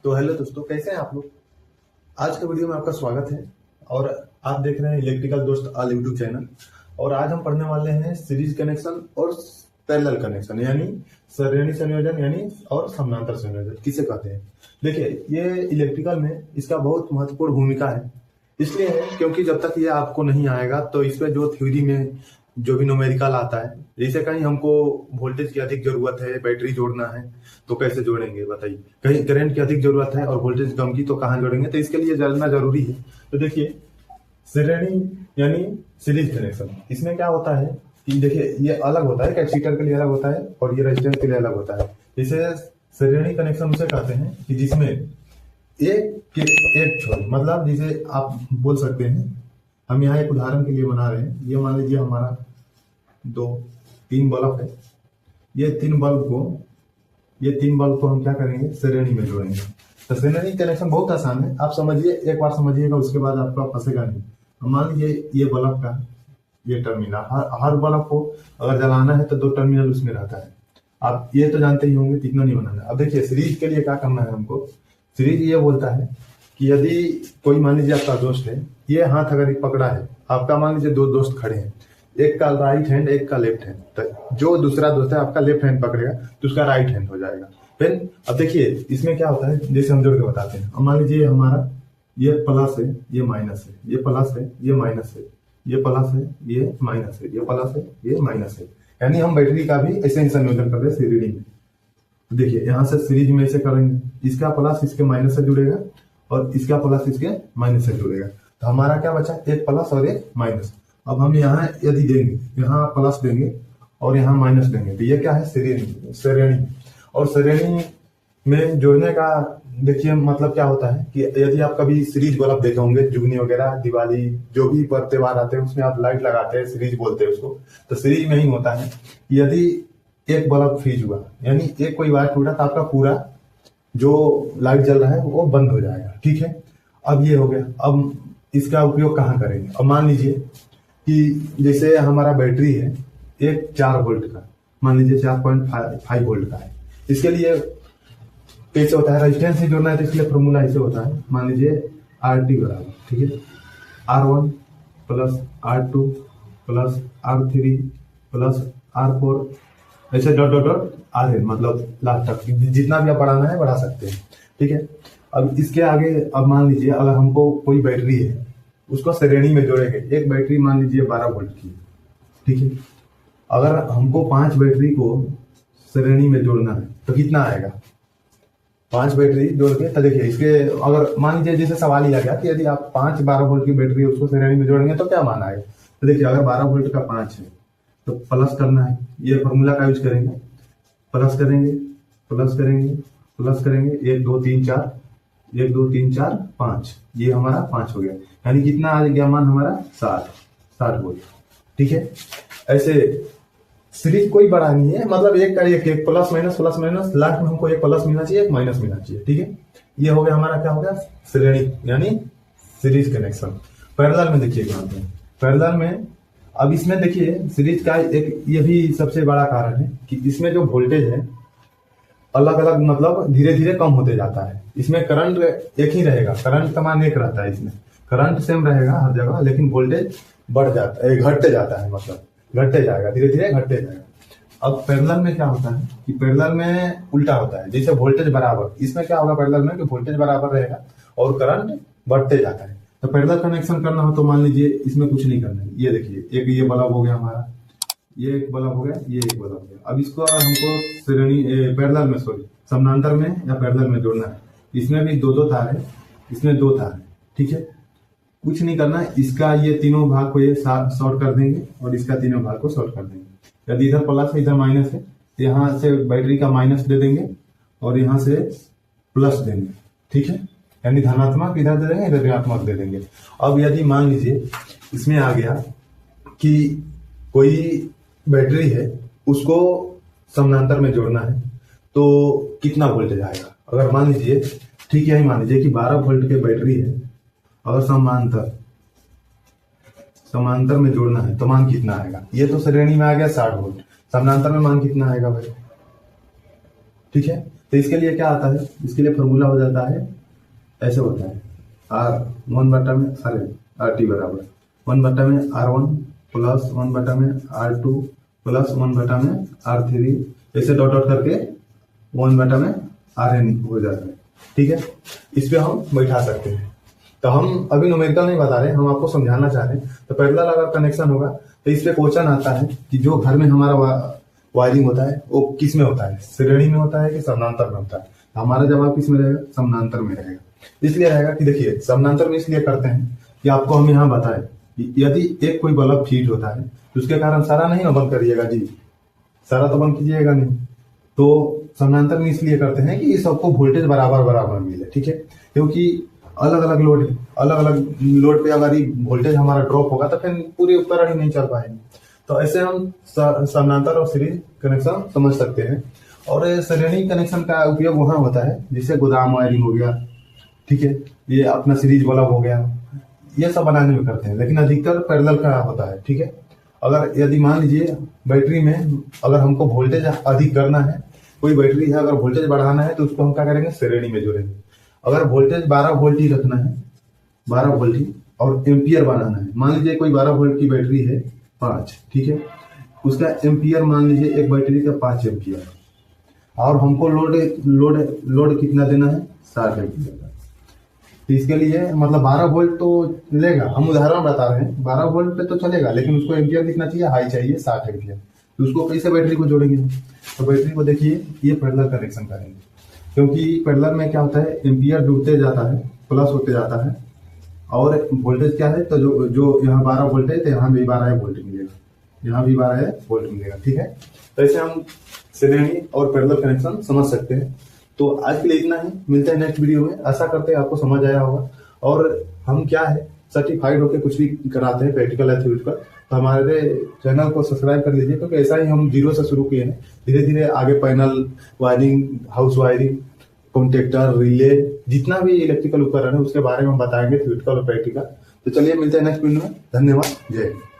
तो हेलो दोस्तों, कैसे हैं आप लोग। आज के वीडियो में आपका स्वागत है। और आप देख रहे हैं इलेक्ट्रिकल दोस्त ऑल यूट्यूब चैनल। और आज हम पढ़ने वाले हैं सीरीज कनेक्शन और पैरेलल कनेक्शन, यानी श्रेणी संयोजन यानी और समानांतर संयोजन किसे कहते हैं। देखिए, ये इलेक्ट्रिकल में इसका बहुत महत्वपूर्ण भूमिका है। इसलिए है क्योंकि जब तक ये आपको नहीं आएगा तो इस पे जो थ्योरी में जो भी न्यूमेरिकल आता है, जैसे कहीं हमको वोल्टेज की अधिक जरूरत है, बैटरी जोड़ना है तो कैसे जोड़ेंगे बताइए। कहीं करंट की अधिक जरूरत है और वोल्टेज कम की तो कहाँ जोड़ेंगे, तो इसके लिए जानना जरूरी है। तो देखिए, श्रेणी यानी सीरीज कनेक्शन, इसमें क्या होता है कि देखिए ये अलग होता है, कैपेसिटर के लिए अलग होता है और ये रेजिस्टेंस के लिए अलग होता है। जैसे श्रेणी कनेक्शन उसे कहते हैं कि जिसमें एक के एक छोर, मतलब जिसे आप बोल सकते हैं, हम यहाँ एक उदाहरण के लिए बना रहे हैं। ये मान लीजिए हमारा तीन बल्ब है। ये तीन बल्ब को हम क्या करेंगे, श्रेणी में जोड़ेंगे। तो श्रेणी कनेक्शन बहुत आसान है, आप समझिए, एक बार समझिएगा उसके बाद आपका फंसेगा नहीं। मान लीजिए ये बल्ब का ये टर्मिनल, हर बल्ब को अगर जलाना है तो 2 टर्मिनल उसमें रहता है। आप ये तो जानते ही होंगे, इतना नहीं बनाना। अब देखिए, सीरीज के लिए क्या करना है हमको। सीरीज ये बोलता है कि यदि कोई, मान लीजिए आपका दोस्त है, ये हाथ अगर पकड़ा है आपका, मान लीजिए 2 दोस्त खड़े हैं, एक का राइट हैंड एक का लेफ्ट हैंड, तो जो दूसरा दोस्त है आपका लेफ्ट हैंड पकड़ेगा तो उसका राइट हैंड हो जाएगा। फिर अब देखिए इसमें क्या होता है, जैसे हम जोड़ के बताते हैं। अब मान लीजिए हमारा ये प्लस है, ये माइनस है, ये प्लस है, ये माइनस है, ये प्लस है, ये माइनस है, ये प्लस है, ये माइनस है। यानी हम बैटरी का भी ऐसे ही संयोजन कर रहे हैं सीरीज में। देखिए यहाँ से सीरीज में ऐसे करेंगे, इसका प्लस इसके माइनस से जुड़ेगा और इसका प्लस इसके माइनस से जुड़ेगा, तो हमारा क्या बचा, एक प्लस और एक माइनस। अब हम यहाँ यदि देंगे, यहाँ प्लस देंगे और यहाँ माइनस देंगे, तो ये क्या है, श्रेणी। और श्रेणी में जोड़ने का देखिए मतलब क्या होता है कि यदि आप कभी सीरीज बल्ब देखे होंगे, जुगनी वगैरह, दिवाली, जो भी पर्व त्योहार आते हैं उसमें आप लाइट लगाते हैं, सीरीज बोलते हैं उसको। तो सीरीज में ही होता है, यदि एक बल्ब फ्रीज हुआ, यानी एक कोई वायर टूटा, तो आपका पूरा जो लाइट जल रहा है वो बंद हो जाएगा। ठीक है, अब ये हो गया। अब इसका उपयोग कहाँ करेंगे। अब मान लीजिए कि जैसे हमारा बैटरी है एक 4 वोल्ट का, मान लीजिए 4.5 वोल्ट का है। इसके लिए कैसे होता है, रेजिस्टेंस से जोड़ना है, तो इसके लिए फॉर्मूला ऐसे होता है। मान लीजिए RT बराबर, ठीक है, R1 plus R2 plus R3 plus R4, ऐसे डॉट डॉट डॉट RN, मतलब लास्ट तक जितना भी आप बढ़ाना है बढ़ा सकते हैं। ठीक है, अब इसके आगे, अब मान लीजिए अगर हमको कोई बैटरी है उसको श्रेणी में जोड़ेंगे। एक बैटरी मान लीजिए 12 वोल्ट की, ठीक है, अगर हमको 5 बैटरी को श्रेणी में जोड़ना है तो कितना आएगा, 5 बैटरी जोड़ के। तो देखिए इसके, अगर मान लीजिए जैसे सवाल ही आ गया कि यदि आप 5 12 वोल्ट की बैटरी उसको श्रेणी में जोड़ेंगे तो क्या मान आएगा। तो देखिए अगर 12 वोल्ट का 5 है तो प्लस करना है, ये फॉर्मूला का यूज करेंगे, प्लस करेंगे, प्लस करेंगे, प्लस करेंगे, 1 2 3 4, 1 2 3 4 5, ये हमारा 5 हो गया। यानी कितना आ गया मान हमारा, 60 वोल्ट। ठीक है, ऐसे सीरीज कोई बड़ा नहीं है, मतलब एक का एक प्लस माइनस, लास्ट में हमको एक प्लस मिलना चाहिए, एक माइनस मिलना चाहिए। ठीक है, ये हो गया हमारा, क्या हो गया, श्रेणी यानी सीरीज कनेक्शन। पैरेलल में देखिए क्या होता है, पैरेलल में अब इसमें देखिए सीरीज का एक ये भी सबसे बड़ा कारण है कि इसमें जो वोल्टेज है अलग अलग, मतलब धीरे धीरे कम होते जाता है। इसमें करंट एक ही रहेगा, करंट का मान एक रहता है, इसमें करंट सेम रहेगा हर जगह, लेकिन वोल्टेज बढ़ जाता है, घटते जाता है, मतलब घटते जाएगा, धीरे धीरे घटते जाएगा। अब पैरेलल में क्या होता है कि पैरेलल में उल्टा होता है, जैसे वोल्टेज बराबर, इसमें क्या होगा पैरेलल में कि वोल्टेज बराबर रहेगा और करंट बढ़ते जाता है। तो पैरेलल कनेक्शन करना हो तो मान लीजिए इसमें कुछ नहीं करना है। ये देखिए, एक ये बल्ब हो गया हमारा, ये एक बल्ब हो गया, ये एक बल्ब हो गया। अब इसको हमको श्रेणी पैरेलल में, सॉरी समानांतर में या पैरेलल में जोड़ना है। इसमें भी 2 तार है, इसमें 2 तार है। ठीक है, कुछ नहीं करना है, इसका ये तीनों भाग को ये शॉर्ट कर देंगे और इसका तीनों भाग को शॉर्ट कर देंगे। यदि इधर प्लस है इधर माइनस है तो यहाँ से बैटरी का माइनस दे देंगे और यहाँ से प्लस देंगे। ठीक है, यानी धनात्मक इधर दे देंगे, इधर ऋणात्मक दे देंगे। अब यदि मान लीजिए इसमें आ गया कि कोई बैटरी है उसको समानांतर में जोड़ना है तो कितना वोल्टेज आएगा। अगर मान लीजिए, ठीक है, मान लीजिए कि 12 वोल्ट की बैटरी है, अगर समानांतर में जोड़ना है तो मान कितना आएगा। ये तो श्रेणी में आ गया 60 वोल्ट, समानांतर में मान कितना आएगा भाई। ठीक है, तो इसके लिए क्या आता है, इसके लिए फॉर्मूला हो जाता है, ऐसे होता है R1/RT बराबर 1/R1 plus 1/R2 plus 1/R3, ऐसे डॉट डॉट करके 1/Rn हो जाता है। ठीक है, इस पे हम बैठा सकते हैं। तो हम अभी न्यूमेरिकल नहीं बता रहे, हम आपको समझाना चाह रहे हैं। तो पैरेलल अगर कनेक्शन होगा तो इस पे क्वेश्चन आता है कि जो घर में हमारा वायरिंग होता है वो किस में होता है, श्रेणी में होता है कि समानांतर में होता है। हमारा जवाब किस में रहेगा, समानांतर में रहेगा। इसलिए रहेगा कि देखिए समानांतर में इसलिए करते हैं कि आपको हम यहाँ बताएं यदि एक कोई बल्ब फीट होता है तो उसके कारण सारा नहीं ना बंद करिएगा जी, सारा तो बंद कीजिएगा नहीं। तो समानांतर में इसलिए करते हैं कि सबको वोल्टेज बराबर बराबर मिले। ठीक है, क्योंकि अलग अलग लोड है, अलग अलग लोड पे अगर वोल्टेज हमारा ड्रॉप होगा तो फिर पूरी उपकरण ही नहीं चल पाएंगे। तो ऐसे हम समानांतर और सीरीज कनेक्शन समझ सकते हैं। और श्रेणी कनेक्शन का उपयोग वहां होता है जैसे गोदाम वायरिंग हो गया, ठीक है, ये अपना सीरीज बल्ब हो गया, ये सब बनाने में करते हैं, लेकिन अधिकतर पैरेलल का होता है। ठीक है, अगर यदि मान लीजिए बैटरी में अगर हमको वोल्टेज अधिक करना है, कोई बैटरी है अगर वोल्टेज बढ़ाना है तो उसको हम क्या करेंगे, श्रेणी में जोड़ेंगे। अगर वोल्टेज 12 वोल्ट ही रखना है, 12 वोल्ट ही, और एम्पियर बनाना है, मान लीजिए कोई 12 वोल्ट की बैटरी है 5, ठीक है, उसका एम्पियर मान लीजिए एक बैटरी का 5 एम्पियर, और हमको लोड लोड लोड कितना देना है, 60 एम्पियर का। तो इसके लिए मतलब 12 वोल्ट तो लेगा, हम उदाहरण बता रहे हैं, 12 वोल्ट पे तो चलेगा, लेकिन उसको एम्पियर कितना चाहिए, हाई चाहिए 60 एम्पियर। तो उसको कैसे बैटरी को जोड़ेंगे, तो बैटरी को देखिए ये पैरेलल कनेक्शन करेंगे, क्योंकि पैरेलल में क्या होता है, एम्पियर जुड़ते जाता है, प्लस होते जाता है, और वोल्टेज क्या है, तो जो यहाँ 12 वोल्ट है तो यहाँ भी 12 वोल्ट मिलेगा, यहाँ भी 12 वोल्ट मिलेगा। ठीक है, तो ऐसे हम श्रेणी और पैरेलल कनेक्शन समझ सकते हैं। तो आज के लिए इतना ही, मिलते हैं नेक्स्ट वीडियो में। आशा करते हैं आपको समझ आया होगा। और हम क्या है, सर्टिफाइड होकर कुछ भी कराते हैं प्रैक्टिकल या थ्योरेटिकल, तो हमारे चैनल को सब्सक्राइब कर लीजिए, क्योंकि ऐसा ही हम जीरो से शुरू किए हैं, धीरे धीरे आगे panel wiring, house wiring, contactor, relay, जितना भी इलेक्ट्रिकल उपकरण है उसके बारे में हम बताएंगे, थ्योरेटिकल और प्रैक्टिकल। तो चलिए मिलते हैं नेक्स्ट वीडियो में। धन्यवाद, जय हिंद।